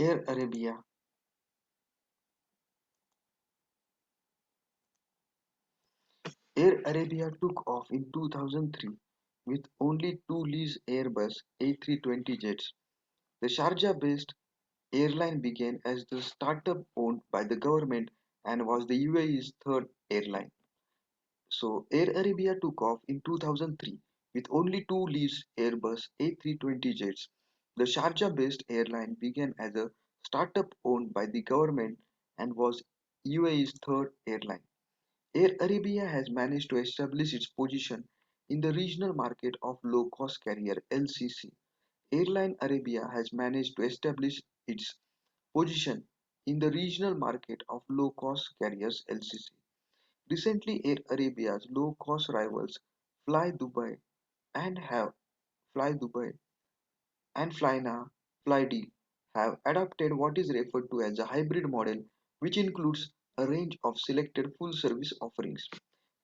Air Arabia. Air Arabia took off in 2003 with only two leased Airbus A320 jets. The Sharjah-based airline began as the startup owned by the government and was the UAE's third airline. So Air Arabia took off in 2003 with only two leased Airbus A320 jets. The Sharjah-based airline began as a startup owned by the government and was UAE's third airline. Air Arabia has managed to establish its position in the regional market of low-cost carrier (LCC). Airline Arabia has managed to establish its position in the regional market of low-cost carriers (LCC). Recently, Air Arabia's low-cost rivals Fly Dubai and have Fly Dubai and Flyna Flydeal have adopted what is referred to as a hybrid model, which includes a range of selected full-service offerings.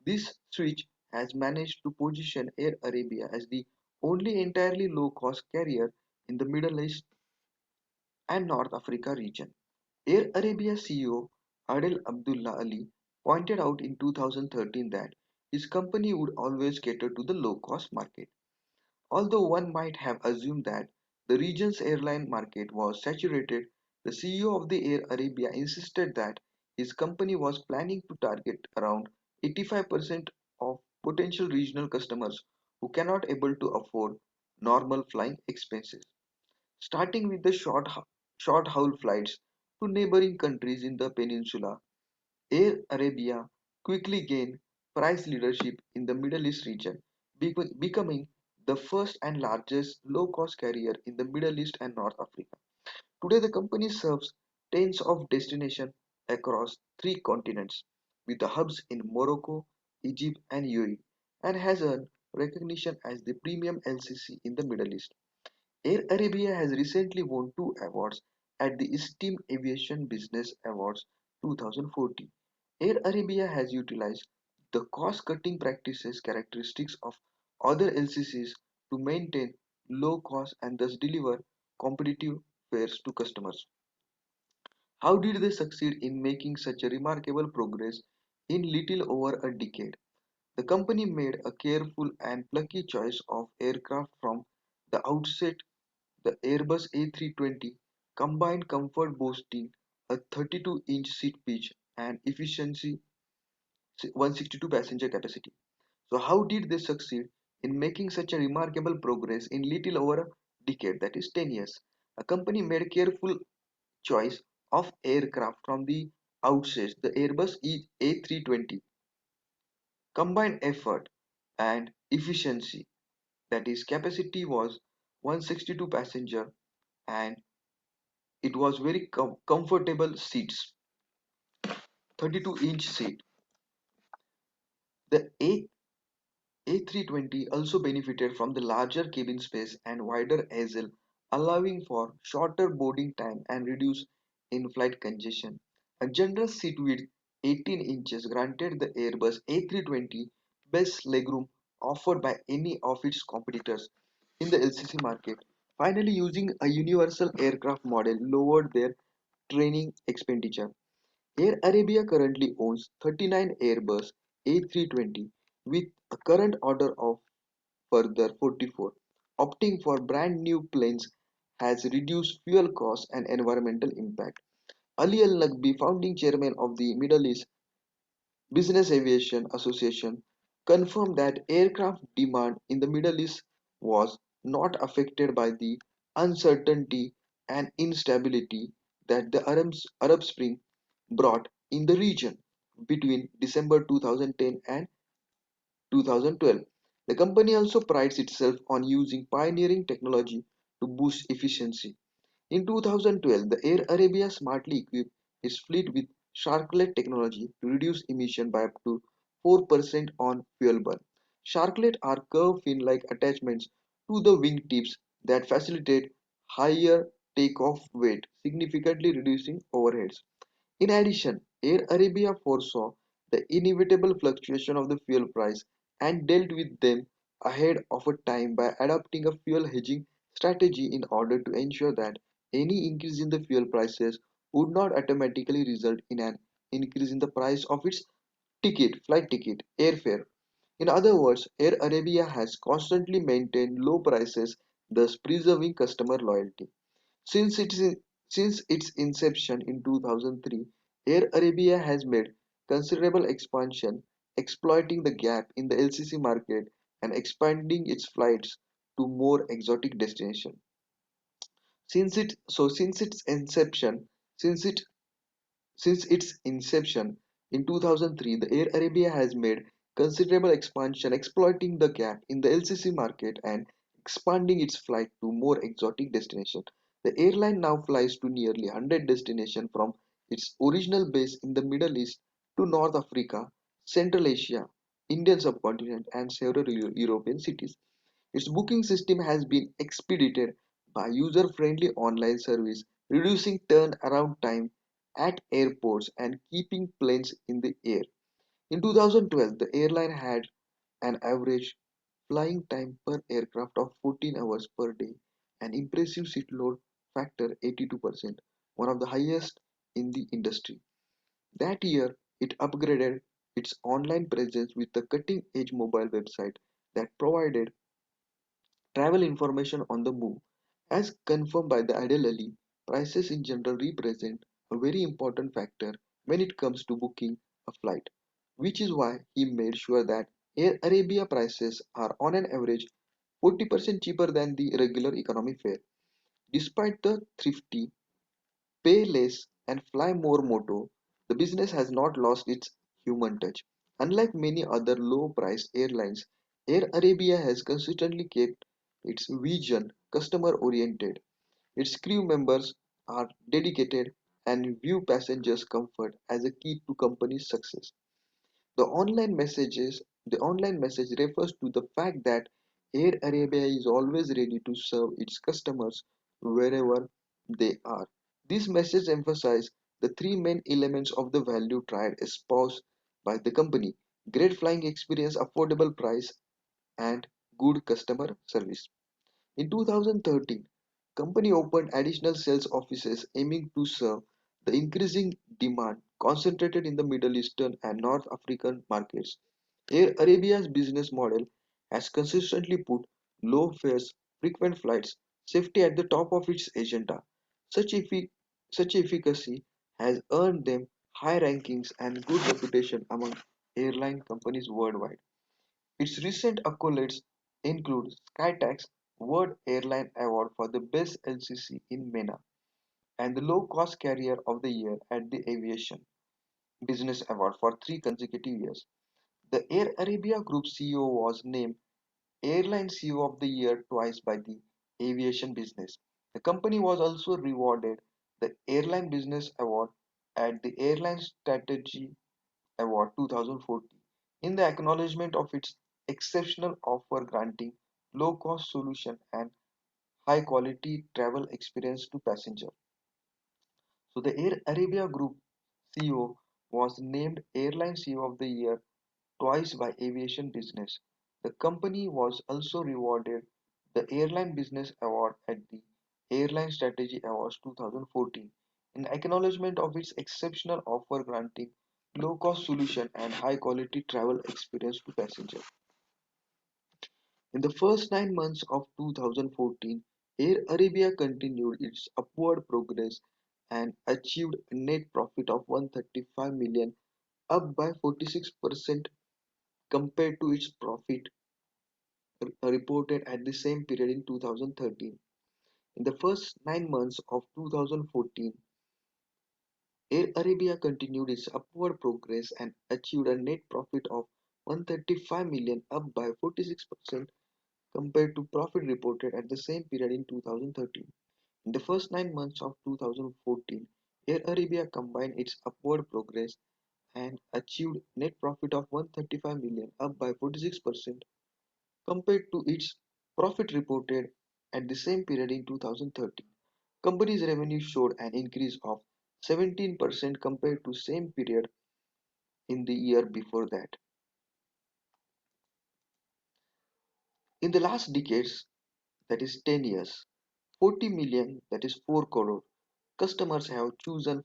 This switch has managed to position Air Arabia as the only entirely low-cost carrier in the Middle East and North Africa region. Air Arabia CEO Adel Abdullah Ali pointed out in 2013 that his company would always cater to the low-cost market. Although one might have assumed that the region's airline market was saturated, the CEO of the Air Arabia insisted that his company was planning to target around 85% of potential regional customers who cannot able to afford normal flying expenses, starting with the short-haul flights to neighboring countries in the peninsula. Air Arabia quickly gained price leadership in the Middle East region, becoming the first and largest low-cost carrier in the Middle East and North Africa. Today, the company serves tens of destinations across three continents, with the hubs in Morocco, Egypt, and UAE, and has earned recognition as the premium LCC in the Middle East. Air Arabia has recently won two awards at the esteemed Aviation Business Awards 2014. Air Arabia has utilized the cost-cutting practices characteristics of other LCCs to maintain low costs and thus deliver competitive fares to customers. How did they succeed in making such a remarkable progress in little over a decade? The company made a careful and plucky choice of aircraft from the outset. The Airbus A320 combined comfort boasting a 32-inch seat pitch and efficiency 162 passenger capacity. So how did they succeed in making such a remarkable progress in little over a decade, that is 10 years? A company made careful choice of aircraft from the outset. The Airbus A320 combined effort and efficiency, that is capacity was 162 passenger, and it was very comfortable seats, 32-inch seat. The A320 also benefited from the larger cabin space and wider ezel, allowing for shorter boarding time and reduced in-flight congestion. A generous seat width 18 inches granted the Airbus A320 best legroom offered by any of its competitors in the LCC market. Finally, using a universal aircraft model lowered their training expenditure. Air Arabia currently owns 39 Airbus A320 with a current order of further 44. Opting for brand new planes has reduced fuel costs and environmental impact. Ali Al Naqbi, founding chairman of the Middle East Business Aviation Association, confirmed that aircraft demand in the Middle East was not affected by the uncertainty and instability that the Arab Spring brought in the region between December 2010 and 2012. The company also prides itself on using pioneering technology to boost efficiency. In 2012, the Air Arabia smartly equipped its fleet with Sharklet technology to reduce emission by up to 4% on fuel burn. Sharklet are curved fin-like attachments to the wingtips that facilitate higher takeoff weight, significantly reducing overheads. In addition, Air Arabia foresaw the inevitable fluctuation of the fuel price and dealt with them ahead of a time by adopting a fuel hedging strategy in order to ensure that Any increase in the fuel prices would not automatically result in an increase in the price of its flight ticket, airfare. In other words, Air Arabia has constantly maintained low prices, thus preserving customer loyalty. Since its, since its inception in 2003, Air Arabia has made considerable expansion, exploiting the gap in the LCC market and expanding its flights to more exotic destinations. Since its inception, since it since its inception in 2003, the Air Arabia has made considerable expansion, exploiting the gap in the LCC market and expanding its flight to more exotic destinations. The airline now flies to nearly 100 destinations from its original base in the Middle East to North Africa, Central Asia, Indian subcontinent, and several European cities. Its booking system has been expedited by user-friendly online service, reducing turnaround time at airports and keeping planes in the air. In 2012, the airline had an average flying time per aircraft of 14 hours per day, an impressive seat load factor 82%, one of the highest in the industry. That year, it upgraded its online presence with a cutting-edge mobile website that provided travel information on the move. As confirmed by the Adel Ali, prices in general represent a very important factor when it comes to booking a flight, which is why he made sure that Air Arabia prices are on an average 40% cheaper than the regular economy fare. Despite the thrifty pay less and fly more motto, the business has not lost its human touch. Unlike many other low priced airlines, Air Arabia has consistently kept its vision customer oriented. Its crew members are dedicated and view passengers' comfort as a key to company's success. The online message refers to the fact that Air Arabia is always ready to serve its customers wherever they are. This message emphasizes the three main elements of the value triad espoused by the company: great flying experience, affordable price, and good customer service. In 2013, company opened additional sales offices aiming to serve the increasing demand concentrated in the Middle Eastern and North African markets. Air Arabia's business model has consistently put low fares, frequent flights, safety at the top of its agenda. Such, effi- Such efficacy has earned them high rankings and good reputation among airline companies worldwide. Its recent accolades include Skytrax World Airline Award for the Best LCC in MENA and the Low Cost Carrier of the Year at the Aviation Business Award for 3 consecutive years. The Air Arabia Group CEO was named Airline CEO of the Year twice by the Aviation Business. The company was also rewarded the Airline Business Award at the Airline Strategy Award 2014 in the acknowledgement of its exceptional offer granting low cost solution and high quality travel experience to passengers. So the Air Arabia Group CEO was named Airline CEO of the Year twice by Aviation Business. The company was also rewarded the Airline Business Award at the Airline Strategy Awards 2014 in acknowledgement of its exceptional offer granting low cost solution and high quality travel experience to passengers. In the first 9 months of 2014, Air Arabia continued its upward progress and achieved a net profit of 135 million, up by 46% compared to its profit reported at the same period in 2013. In the first 9 months of 2014, Air Arabia continued its upward progress and achieved a net profit of 135 million, up by 46% compared to profit reported at the same period in 2013. In the first 9 months of 2014, Air Arabia combined its upward progress and achieved net profit of 135 million, up by 46% compared to its profit reported at the same period in 2013. Company's revenue showed an increase of 17% compared to same period in the year before that. In the last decades, that is 10 years, 40 million, that is 4 crore, customers have chosen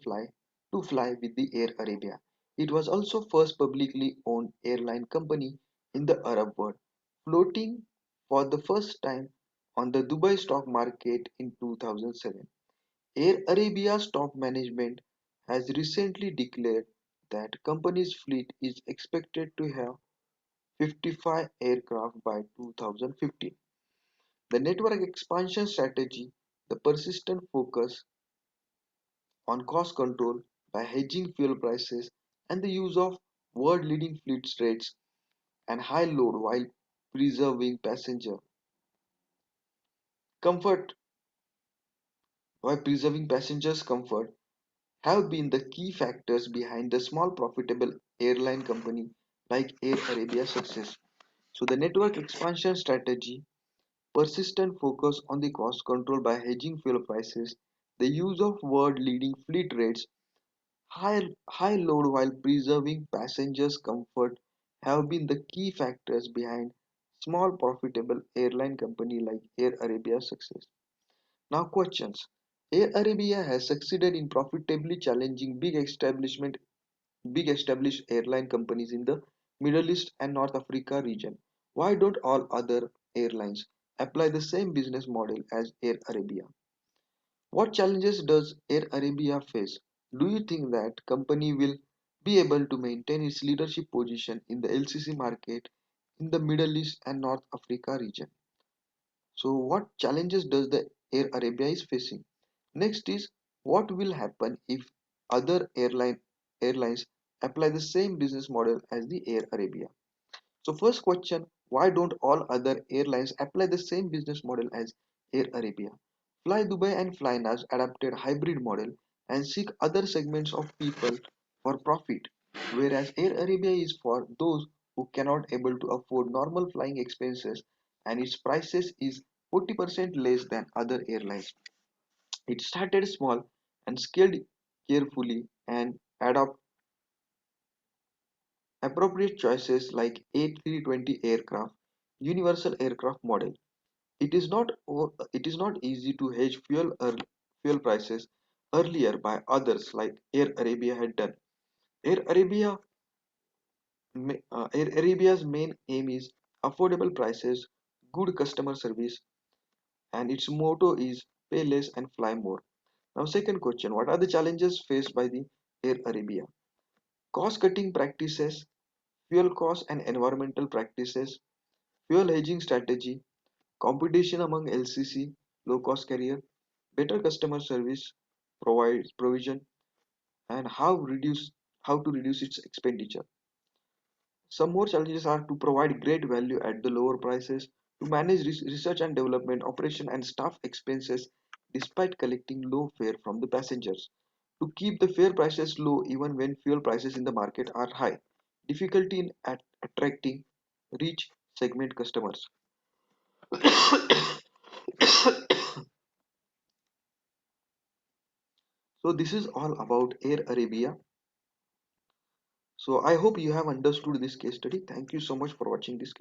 to fly with the Air Arabia. It was also first publicly owned airline company in the Arab world, floating for the first time on the Dubai stock market in 2007. Air Arabia's top management has recently declared that company's fleet is expected to have 55 aircraft by 2015. The network expansion strategy, the persistent focus on cost control by hedging fuel prices and the use of world-leading fleet rates and high load preserving passenger comfort while preserving passengers' comfort have been the key factors behind the small profitable airline company like Air Arabia's success. So the network expansion strategy, persistent focus on the cost control by hedging fuel prices, the use of world-leading fleet rates, high load while preserving passengers' comfort have been the key factors behind small profitable airline company like Air Arabia's success. Now questions. Air Arabia has succeeded in profitably challenging big established airline companies in the Middle East and North Africa region. Why don't all other airlines apply the same business model as Air Arabia? What challenges does Air Arabia face? Do you think that company will be able to maintain its leadership position in the LCC market in the Middle East and North Africa region? So what challenges does the Air Arabia is facing? Next is what will happen if other airlines apply the same business model as the Air Arabia? So first question, why don't all other airlines apply the same business model as Air Arabia? Fly Dubai and Flynas adapted hybrid model and seek other segments of people for profit, whereas Air Arabia is for those who cannot able to afford normal flying expenses and its prices is 40% less than other airlines. It started small and scaled carefully and adopt appropriate choices like A320 aircraft, universal aircraft model. It is not easy to hedge fuel prices earlier by others like Air Arabia had done. Air Arabia Air Arabia's main aim is affordable prices, good customer service, and its motto is pay less and fly more. Now, second question: what are the challenges faced by the Air Arabia? Cost cutting practices, fuel costs and environmental practices, fuel hedging strategy, competition among LCC, low cost carrier, better customer service provision, and how to reduce its expenditure. Some more challenges are to provide great value at the lower prices, to manage research and development, operation and staff expenses despite collecting low fare from the passengers, to keep the fare prices low even when fuel prices in the market are high, difficulty in attracting rich segment customers. So this is all about Air Arabia. So I hope you have understood this case study. Thank you so much for watching this case.